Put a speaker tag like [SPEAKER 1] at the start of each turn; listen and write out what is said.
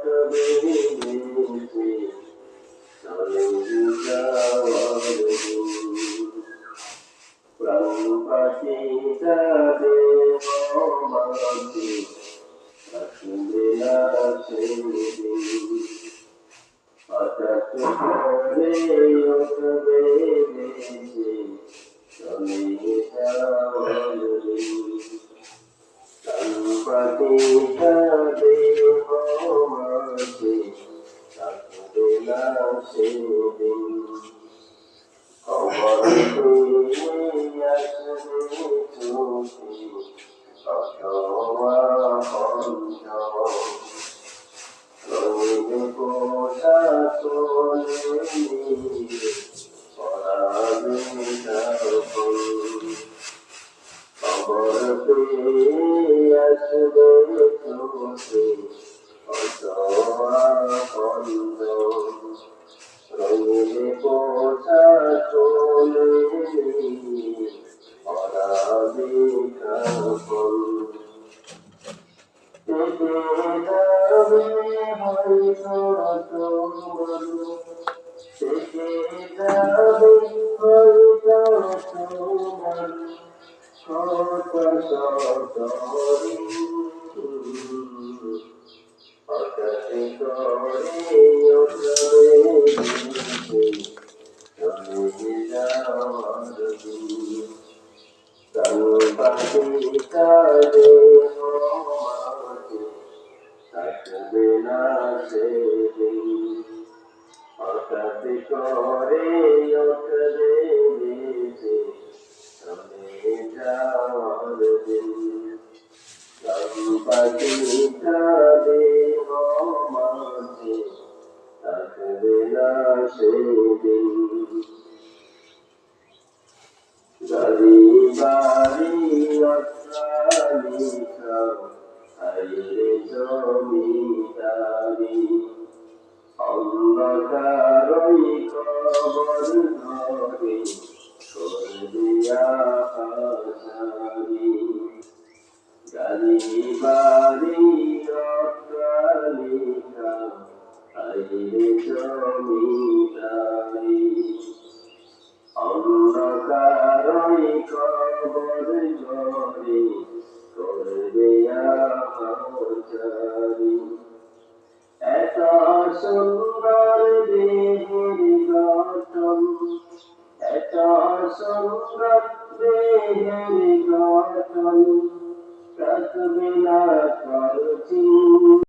[SPEAKER 1] উঠবে ভেসে চলে যাওয়ার দিন। প্রাণ পাখি যাদের মাঝে আসবে না সেদিন। হঠাৎ করে উঠবে ভেসে চলে যাওয়ার দিন। প্রাণ পাখি যাদের মাঝে আসবে না সেদিন। খবর পেয়ে আসবে চোখে অথবা কণ্ঠ, রঙিন পোশাক পরে পরাবে তখন। খবর পেয়ে আসবে চোখে অথবা কণ্ঠ, রঙিন পোশাক পরে পরাবে তখন। থেকে যাবে হয়তো তোমার, থেকে যাবে হয়তো তোমার শত শত দিন। হঠাৎ করে উঠবে ভেসে চলে যাওয়ার দিন। প্রাণ পাখি যাদের মাঝে আসবে না সেদিন। হঠাৎ করে উঠবে ভেসে চলে যাওয়ার দিন। প্রাণ পাখি যাদের মাঝে আসবে না সেদিন। গাড়ি বাড়ি অট্টালিকা হাইরে জমিদারি, অন্ধকারই কবর ঘরে করবে আহাজারি। গাড়ি বাড়ি অট্টালিকা হাইরে জমিদারি, অন্ধকারই কবর ঘরে করবে আহাজারি। এত